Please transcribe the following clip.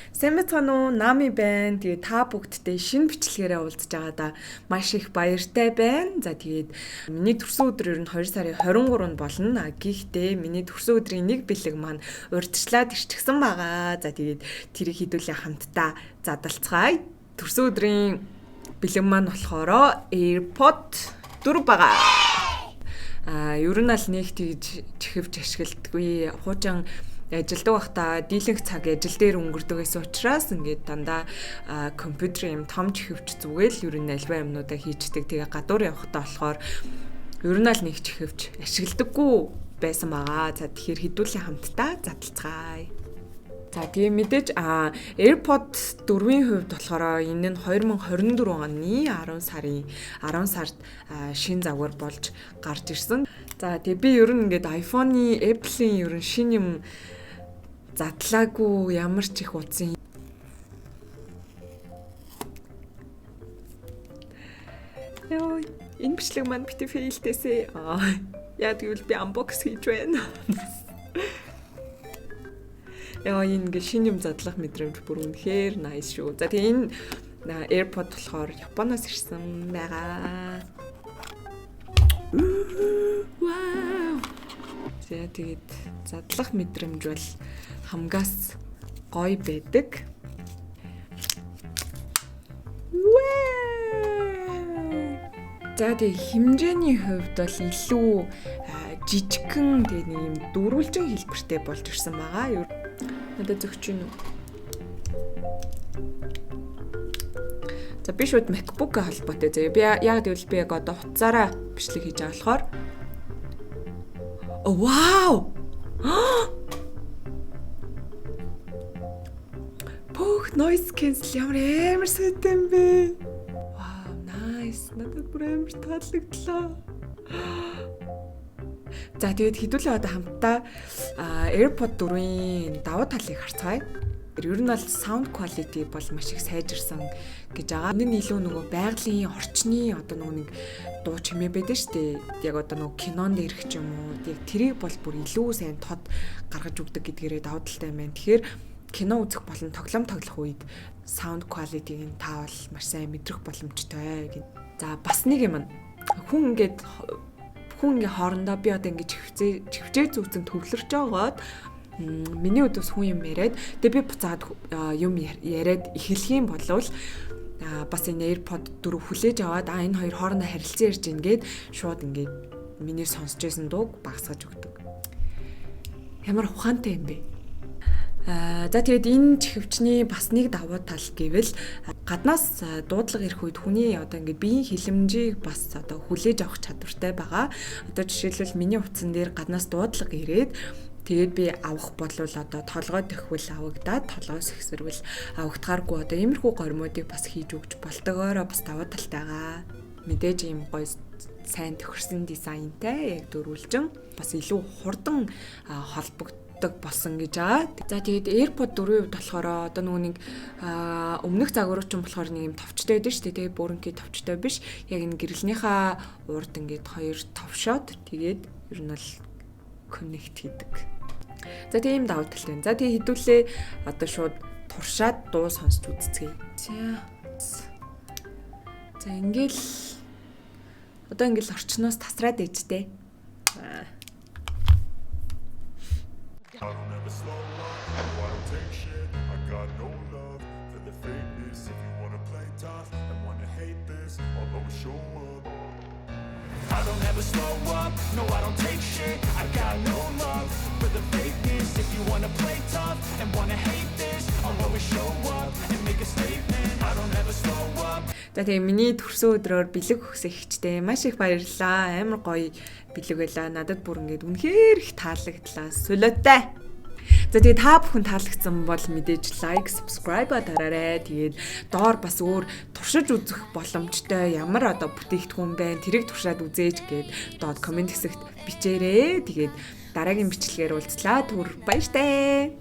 Сайн мэцхан уу, Нами байна. Тэгээд та бүгдтэй шинэ бичлэгээрээ уулзж байгаадаа маш их баяртай байна. За тэгээд миний төрсөн өдөр ер нь 2 сарын 23-нд болно. Гэхдээ миний төрсөн өдрийн нэг бэлэг маань урьдчилаад ирчихсэн байгаа. За тэгээд тэрийг хэдүүлээ хамтдаа задлцгаая. Төрсөн өдрийн бэлэг маань болохоор AirPod 4 байгаа. Ер нь аль нэг тэгж чихвч ашигладаггүй. Хуучин ажилдаг байхдаа дийлэнх цаг ажил дээр өнгөрдөг гэсэн учраас ингээд дандаа компьютерийн юм том чихвч зүгээл ер нь альва юмнуудаа хийчдэг. Тэгээ гадуур явахдаа болохоор ер нь аль нэг чихвч ашигладаггүй байсан байгаа. За тэгэхээр хэдүүлээ хамтдаа задлцгаая. За тийм мэдээж AirPod 4-ийн хувьд болохоор энэ нь 2024 оны 10 сард шин загвар болж гарч ирсэн. За тэгээ би ер нь ингээд iPhone-ы Apple-ийн ер нь шин юм задлаагүй ямар ч их удсан. Яа, энэ бичлэг маань бити фейлтэйсээ. Яа тэгвэл би unbox хийж байна. Яа энэ ингээ шинэ юм задлах мэдрэмж бүр үнэхээр nice шүү. За тэгээ энэ AirPod болохоор Японоос ирсэн байгаа. Вау. Тэгээд задлах мэдрэмж бол хамгаас гоё байдаг. За тэгээ хэмжээний хувьд бол илүү жижигхэн тэгээ нэг юм дөрвөлжин хэлбэртэй болж ирсэн байгаа. Надад зөгч юм уу? За би шууд MacBook-тэй холбоотой. За би яг тэгвэл би яг одоо хуцаараа бичлэг хийж байгаа болохоор вау! Бүх noise cancel ямар сайтай юм бэ? Вау, nice. Надад бүр амар таалагдлаа. За тэгээд хэдүүлээ одоо хамтдаа AirPod 4-ийн давуу талыг харцгаая. Ер нь бол sound quality бол маш их сайжирсан гэж байгаа. Энэ нь илүү нөгөө байгалийн орчны одоо нөгөө нэг дуу чимээ байдаг шүү дээ. Яг одоо нөгөө кинонд ирэх ч юм уу. Яг тэрийг бол бүр илүү сайн тод гаргаж өгдөг гэдгээрээ давуу талтай байна. Тэгэхээр кино үзэх болон тоглох үед sound quality-г та бол маш сайн мэдрэх боломжтой гэх. За бас нэг юм. Хүн ингээ хоорондоо би одоо ингээ чивчээ зүүцэн төвлөрч байгаад миний өдөөс хүн юм яриад тэгээ би буцаад юм яриад эхлэх юм болвол бас энэ AirPod 4 хүлээж аваад энэ хоёр хоорондоо харилцан ярьж ингээд шууд ингээд миний сонсч байсан дууг багасгаж өгдөг. Ямар ухаантай юм бэ? За тэгээд энэ чихвчний бас нэг давуу тал гэвэл гаднаас дуудлага ирэх үед хүний одоо ингээд биеийн хилэмжийг бас одоо хүлээж авах чадвартай байгаа. Одоо жишээлбэл миний утсан дээр гаднаас дуудлага ирээд тэгээд би авах болвол одоо толгой төхвөл авагдаад толгоос ихсэрвэл авагдахааргүй одоо иймэрхүү гормуудыг бас хийж өгч болтойгоороо бас давуу талтайгаа. Мэдээж ийм гоё сайн тохирсон дизайнтай яг дөрвөлжин бас илүү хурдан холбогддог болсон гэж байгаа. За тэгээд AirPod 4-ийн хувьд болохоор одоо нөгөө нэг өмнөх загваруучин болохоор нэг юм товчтой байдаг шүү дээ. Тэгээд бүрэнхий товчтой биш. Яг энэ гэрэлнийхээ урд ингээд хоёр товшоод тэгээд ер нь бол connect хийдэг. За тийм давуу талтай байна. За тийм хэдүүлээ одоо шууд туршаад дуу сонсч үзцгээе. За ингээл одоо ингээл орчноос тасраад ээжтэй. I don't ever slow up, no I don't take shit. I got no love for the fakeness. If you wanna play tough and wanna hate this, I'll always show up. I don't ever slow up, no I don't take shit. I got no love for the fakeness. If you wanna play tough and wanna hate this, I'll always show up and make a statement. I don't ever slow up. За тэгээ миний төрсөн өдрөөр бэлэг өгсөйчтэй маш их баярлалаа. Амар гоё бэлэг байлаа. Надад бүр ингээд үнэхээр их таалагдлаа. Солиотой. За тэгээ та бүхэн таалагдсан бол мэдээж лайк, subscribe дараарай. Тэгээд доор бас өөр туршиж үзэх боломжтой ямар одоо бүтээгдэхүүн байна. Тэрийг туршаад үзээж гээд доод комент хэсэгт бичээрэй. Тэгээд дараагийн бичлэгээр уулзлаа. Түр баяртай.